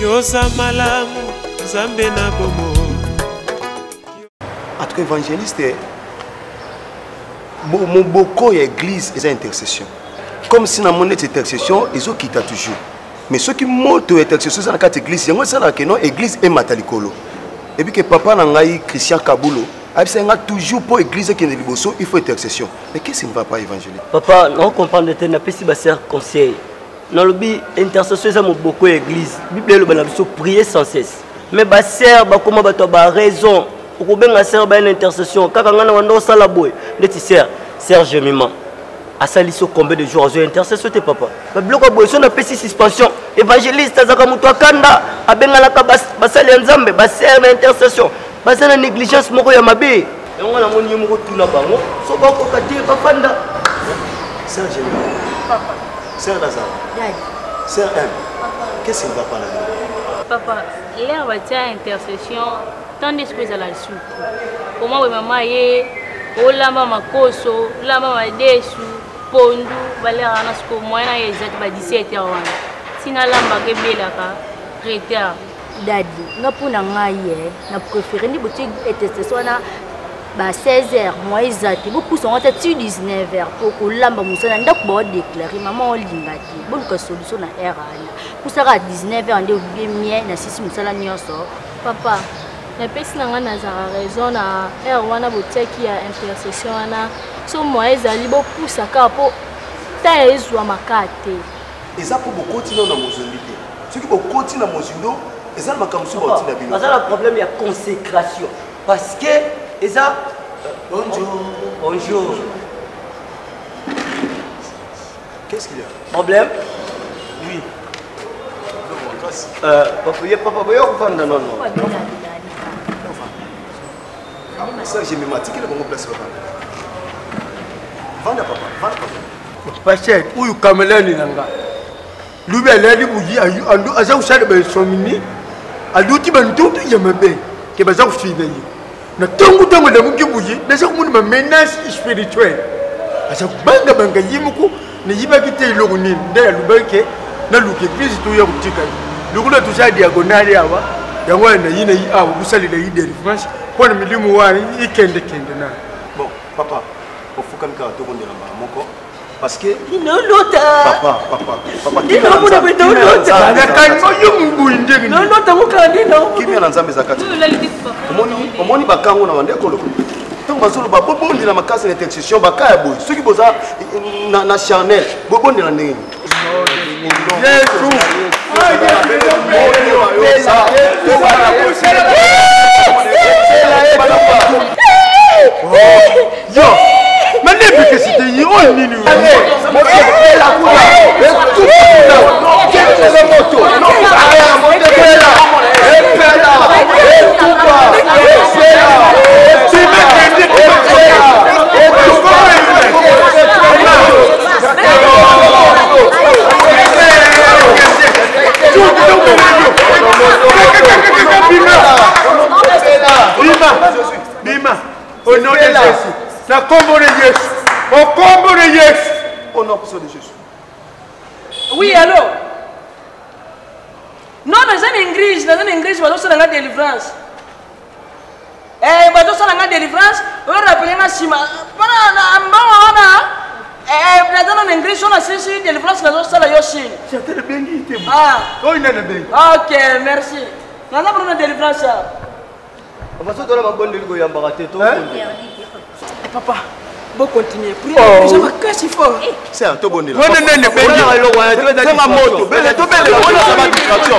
Yosa malamu Zambe na bomo. En tout cas, évangéliste, mon beaucoup église est intercession. Comme si dans mon intercession, ils ont quitté toujours. Mais ceux qui montent intercession dans la église, c'est que non église est matalikolo. Et puis que papa nangai Christian Kabulo, c'est toujours pour l'église qui est liboso, il faut intercession. Mais qu'est-ce qui ne va pas évangéliste? Papa, on comprend que tu n'as pas si conseil. Dans le but intercession, c'est beaucoup l'église. La Bible est prier sans cesse. Mais ba sœur ba comment ba to ba raison ko benga sœur ba une intercession kaka ngana wando sala boy ndeti sœur Serge Mima asaliso combien de jours zo intercession te papa ba bloco boy so na pesi suspension évangéliste azaka mutu akanda abenga la ka basali nzambe ba sœur na intercession ba sala négligence moko ya mabe yango na moni moko tuna bango so ba ko ka dire ba fanda Serge Mima papa sœur Lazare sœur M qu'est-ce qui ne va pas là? Papa, l'air va dire intercession, tant d'esprit à la soupe. Pour moi, maman, oh la maman koso, la maman desu, pondu, valère à nasco, moi, il y a 17 ans. Sina la mague belaka, retard. Daddy, n'a pas n'a préféré ni boutique intercession na 16h, moi, ils ont beaucoup sont en tête 19h pour que l'amba moussa n'a pas déclaré maman lingati. Bonne solution na era. Pour ça à 19h on est bien na 6 moussa la nyonso. Papa, na pesi nanga na za raison na era wana boteki ya intercession na so moi ezali bo poussa ka po ta ezwa makate. Eza pour beaucoup continuer na mozondité. Ceux qui vont continuer na mozindo, eza makamsu ba tina bino. Parce que le problème il y a consécration parce que eza bonjour. Bonjour. Qu'est-ce qu'il y a? Problème? Oui. Papa, non, non. Ça, j'ai mis ma ticket, le bon place, papa. Vanda, papa, vanda, papa. Pasteur, où est Camelani Nanga? Lui, elle a dit, vous avez un salle de somini, à l'outil, ben tout, il y a ma baie, qui va s'en filer. Na tangu tangu na mungi buyi na sa kumuni ma menace spirituelle asa banga banga yimuku ne yiba kite iloko nini nda lubake na luke Kristo ya kutika lukula tusa diagonali awa yango na yina yi awu kusali la yi délivrance pour milimu wa ikende kende na bon papa ofuka mika to bondela moko parce que non l'autre papa il n'a pas de l'autre na kango yumbu indegi non l'autre mukandi non kimi na nzambe zakati omoni bakango na wande koloko donc bazolo ba bobondi na makasi na intercession bakaya boy ceux qui boza na charnel bobondi na ndenge Yo, mais n'est que c'était une minute. Bima, au nom de Jésus, la combo de Jésus, au combo de Jésus, au nom de Jésus. Oui, allô? Non, dans une église, je vais faire une délivrance. Je vais faire une délivrance, je vais rappeler ma sima. Dans une église, on a une délivrance, je vais faire Yoshi. c'était le béni. Ah, ok, merci. Je vais faire une délivrance. Papa, bon continuer. Priez, je me casse fort. C'est un tout bon niveau. Non, non, non, c'est ma moto. Belle, tout belle. On a ma distraction.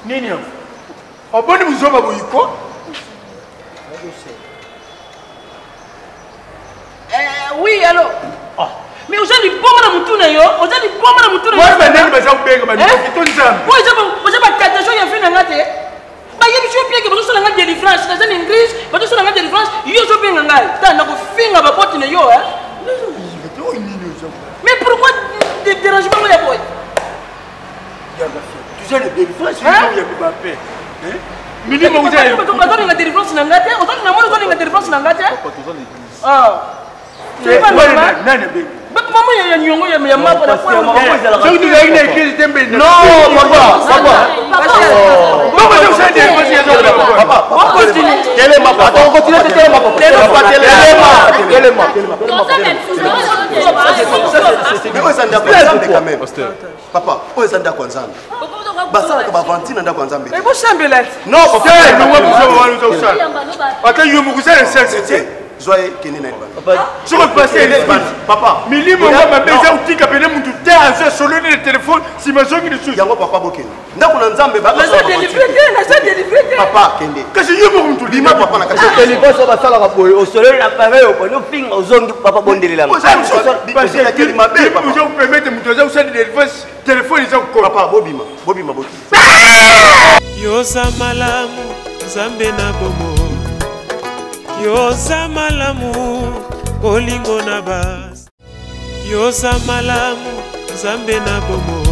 Nini? Oboni muzoma boyiko? Oui, allô? Mais aujourd'hui, comment on a monté yo? Aujourd'hui, comment on a monté yo? Moi, je vais aller au Benga, Moi, je vais pas tâter, je vais faire un gâteau. Bah, il y a des choses bien que vous avez fait délivrance naza na église batosala nga délivrance yo ozobenga ngai ta nakofinga bapoti na yo mais pourquoi dérangement ngo ya boy tu sais les délivrances il y a pas paix minimum vous avez ozolinga délivrance na nga te ozolina moni ozolinga délivrance na nga te maman ya nyongo ya mapa na kwa je vous dis une église tembe non papa papa Zoé Kenina je repassais papa milimo ngamba beza utika pene muntu te azo solo le téléphone si mazongi de yango papa bokena ndako na nzambe ba papa kende kasi yemo muntu lima papa na kasi délivrance ba sala ka boy au soleil na pareil au point finga ozongi papa bondelela ma parce que kelima be papa je vous permettre muntu azo usana délivrance téléphone izo ko papa bobima boki yoza malamu nzambe na bomo yoza malamu bolingo na basi yoza malamu nzambe na bomo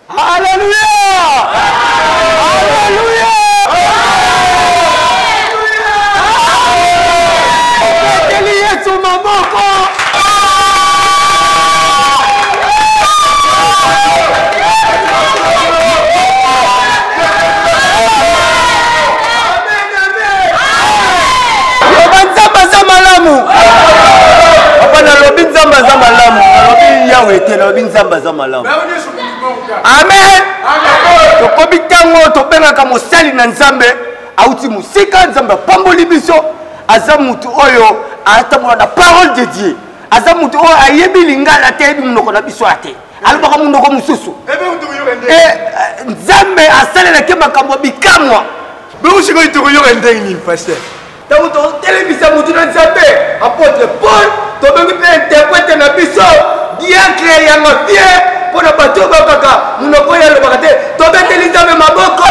Alléluia Alléluia Yesu maboko papa nalobi nzambe aza malamu nalobi yawe te nalobi nzambe aza malamu amen tokomi ntango tobengaka mosali na nzambe auti mosika nzambe apamboli biso aza mutu oyo atambola na parole de dieu aza mutu oyo ayebi lingala te ayebi monoko na biso ya te alobaka monoko mosusu nzambe asalelaki makambo bikamwa beusikoyi tokoyoka ndenge nini paster ntango totelebisa mutu na nzambe apôtre paul tobengi mpe interprète na biso diacre yanga vie mpo na bato oyo bakaka monoko oyo alobaka te tobeteli nzambe maboko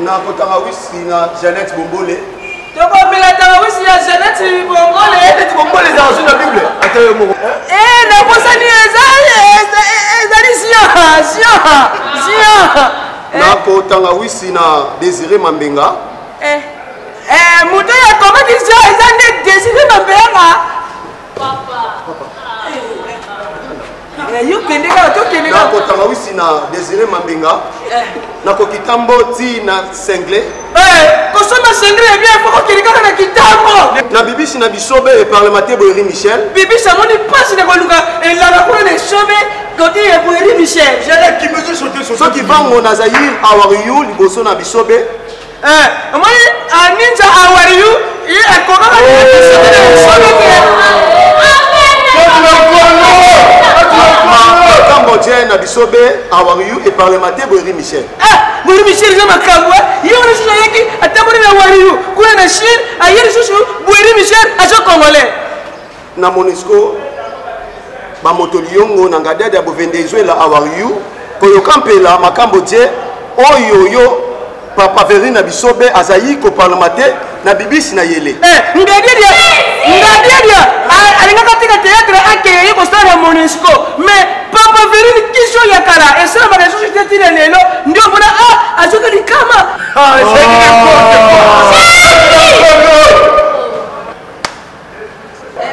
na kotanga wisi na Jeannette Bombole tokopela tangawisi ya Jeannette Bombole Jeannette Bombole za osu na Bible atayo moko na posani ezali sia na kotanga wisi na Désiré Mambenga muto ya komaki sia eza nde Désiré Mambenga na kotanga wisi na Désiré Mambenga na kokitambo ti na Sengle kosoma Sengle ya bien foko kilikaka na kitambo na bibishi na bisobe parlementaire Boeri Michel bibishi amoni pasi na koluka elanga kuna na sobe côté ya Boeri Michel qui me sauter so qui vango na Zaïre awariyu liboso na bisobe amoni aninja awariyu ye akokaka na sobe Cambodgien na bisobe awariyu et parlementaire Boeri Michel Boeri Michel za makambo yoni sina yeki atamoni na wariyu kuna na Chine ayeri susu Boeri Michel aso congolais na Monisco ba motoliongo na ngadade ya Venezuela awariyu koyoka mpela makambodgien oyoyo papa veri na bisobe azayi ko parlementaire na bibisi na yele ngadia alingaka tika théâtre akeye ko sala Monisco mais papa veri kisho ya kala esala ba société tile lelo ndio bona azoka likama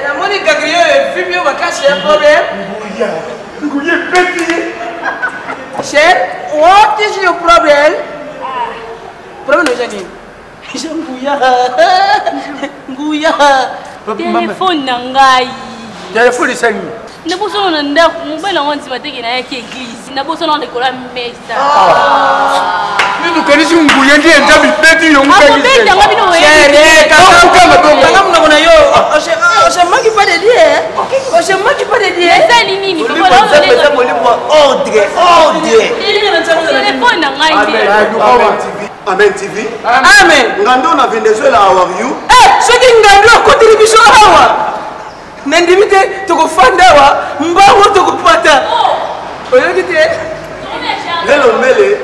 la moni gagrio fimio bakasi ya problème nguye petit cher what is your problem problème jani nguya telefone na ngai téléphone isangi nabosono na ndako mobali yango ntima teke na yaki église nabosono na likolo ya mesa nidukanisi nguye ndi enda bibeti akobetanga bino munako na yo osemaki pas de dieu Amen TV. Amen. Ngando na Venezuela, how are you? Ce qui ngando a côté de biso awa. Nendimite tokofanda wa mbango tokopata. Oyokite. Lelo mbele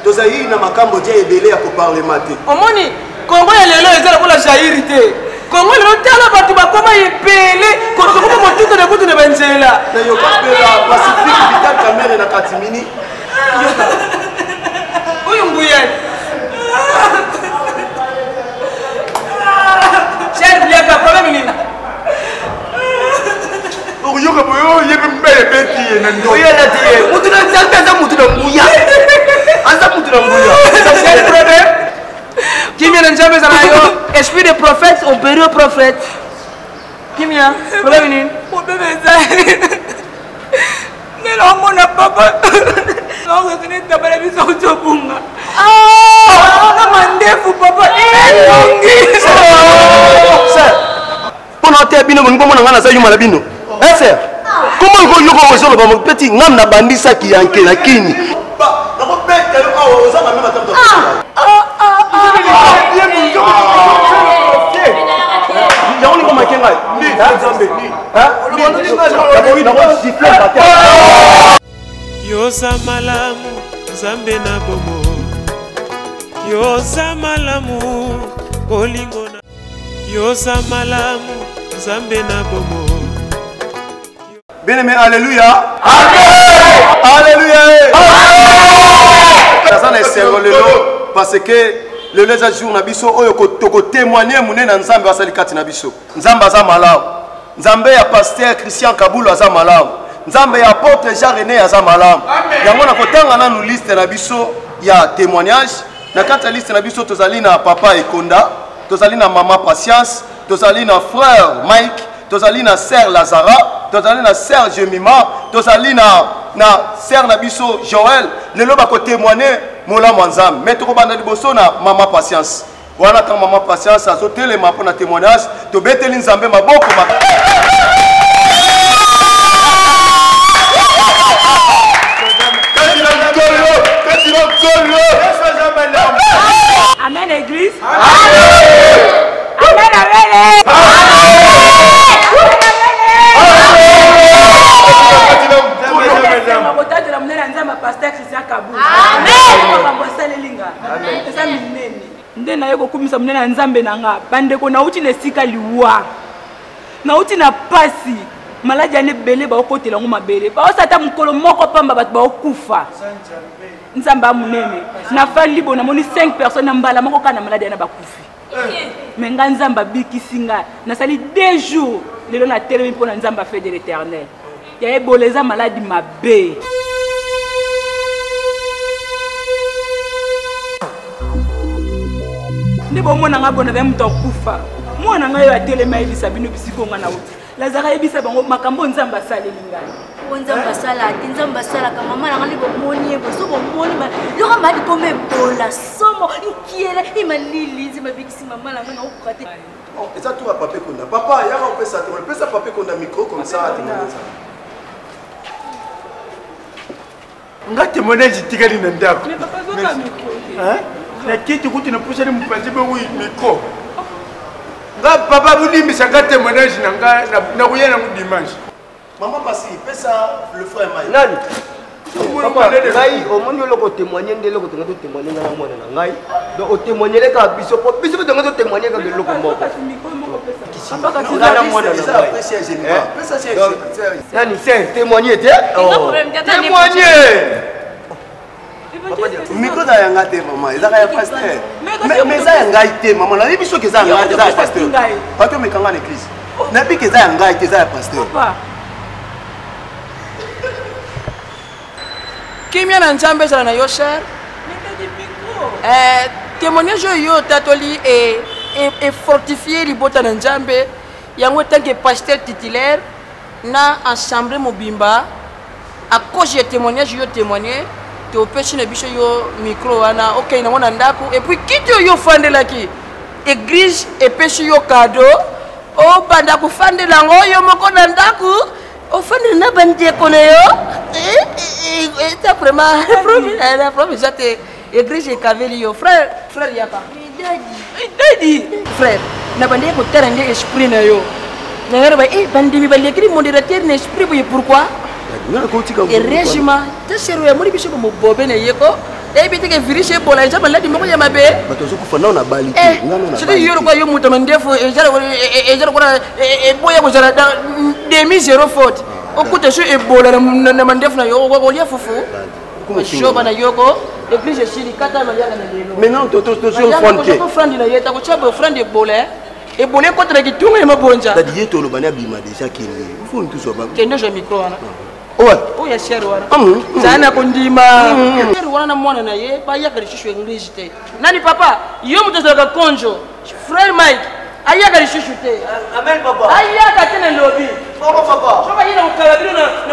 tozali na makambo dia ebele ya ko parlementer. Omoni Kongo ya lelo ezala kola jairi te. Kongo lelo tala batu bakoma ebele kotokoma motuka na kutu na banzela. Na yokapela Pacifique Vital Kamere na Katimini. Uyu nguye. Cher biaka problème ni. Oyoka boyo yebe mbele beti na ndo. Oyo na tie. Mutu na nzambe za mutu na nguya. Asa mutu na nguya. C'est problème. Qui vient de jamais à esprit de prophète au période prophète. Qui vient? Problème ni. Problème ça. Mais là mon papa. Non, je ne t'ai pas vu sur le bunga. Ah, mandefu papa. Pour te bino mon komona ngana sa yuma la bino. Eh sir. Comment ko yoko ko solo ba mo petit ngam na bandisa ki yanke na kini. Ba, na ko bete lo awo za na mema tamto. Yaoni ko makenga. Ni nzambe ni. Ha? Ni na ko siffler ba. Yoza malamu Nzambe na bomo. Yoza malamu bolingo na. Yoza malamu Nzambe na bomo. Bien aimé, alléluia. Amen. Alléluia. Ça na esero lelo parce que le les jours na biso oyo ko témoigner mune na Nzambe asali kati na biso. Nzambe aza malamu. Nzambe ya pasteur Christian Kabulu aza malamu. Nzambe ya apôtre Jean René aza malamu. Yango na kotanga na nu liste na biso ya témoignage. Na kati ya liste na biso tozali na papa Ekonda, tozali na mama Patience, tozali na frère Mike, tozali na sœur Lazara, tozali na sœur Jemima, tozali na sœur na biso Joël. Lelo ba ko témoigner mola mwanzam. Mais to ko banda liboso na mama Patience. Wana ta mama Patience azo telema pour na témoignage, to beteli Nzambe maboko ma. Amen église. Amen amen. Pasteur Christian Kabulu. Amen. Nde na yeko kumisa munene Nzambe nanga bandeko nauti na sika liwa. Nauti na pasi. Maladi ane bele ba okotela ngo mabele. Ba osata mukolo moko pamba bat ba okufa. Nzamba munene. Na fali bona moni 5 personnes mbala moko kana maladi ane bakufi. Mais nga Nzamba bikisinga na sali 2 jours lelo na telemi pona Nzamba fait de l'Éternel. Ya eboleza maladi mabe. Ndebo mona nga bona muto kufa. Mona nga yo atelema ebisa bino bisiko nga na uti. Lazara ebisa bango makambo Nzamba saleli ngani. Nzamba sala, Nzamba sala kama mama nga libo moni ebo so bo moni ba. Yo ka madi comme bola somo inkiela imalili nzima bikisi mama nga na okate. Oh, et ça tout à papa Konda. Papa, il y a un peu ça, on peut ça papa Konda micro comme ça. Nga témoignage tikali na ndako. Mais papa zoka micro. Hein? Na kiti kuti na pusha ni mpanzi be wi micro. Nga papa bulimi sanga témoignage na kuyena mu dimanche. Maman Passi, fais ça le frère Maï. Nani? Papa, ngai omoni oloko témoigner ndelo ko tenga to témoigner na mwana na ngai. Donc o témoigner ka biso po biso tenga to témoigner ka loko moko. Papa ka tuna mwana na ngai. Apprécier Jésus. Fais ça c'est. Nani c'est témoigner te? Témoigner. Micro da yanga te maman, ezaka ya pasteur. Mais ça yanga te maman, na biso ke za yanga te za pasteur. Pas que me kanga na église. Na bi ke za yanga te za pasteur. Kimia na Nzambe sala na yo cher. Témoignage yo tatoli et fortifier libota na Nzambe yango tant que pasteur titulaire na assemblée mobimba à cause de témoignage yo témoigner te opérer na biso yo micro wana OK na mona ndako et puis kiti yo fandela ki église et péché yo cadeau o banda ku fandela ngo yo moko na ndako ofani na bande kono yo eta vraiment la promise te église kaveli yo frère yapa dadi frère na bande ko teranga esprit na yo na ngara ba bande mi balle kiri modérateur na esprit boye pourquoi et régiment te sero ya muri biso mo bobe na yeko ebiti ke virishe bola nja maladi moko ya mabe batozo kufana na bali ngano na bali yoro kwa yo mutamandefo ejara kwa boya ko jara demi 0 faute okuta sho ebola na mandefu na yo ko lia fufu shoba na yoko église chili kata maliaka na lelo maintenant toto sur front ke ko frandi na yeta ko chabo frandi ebola ebola ko tra kitunga ya mabonja dadi yeto lo bana bima déjà kende faut tout so ba kende je micro wana ouais oya sheri wana sana kundima sheri wana na mwana na ye ba yaka lishishu église te nani papa yo mutazaka konjo frère Mike ayaka lishishu te amen papa ayaka tena lobi papa shoba yina ukalabiro na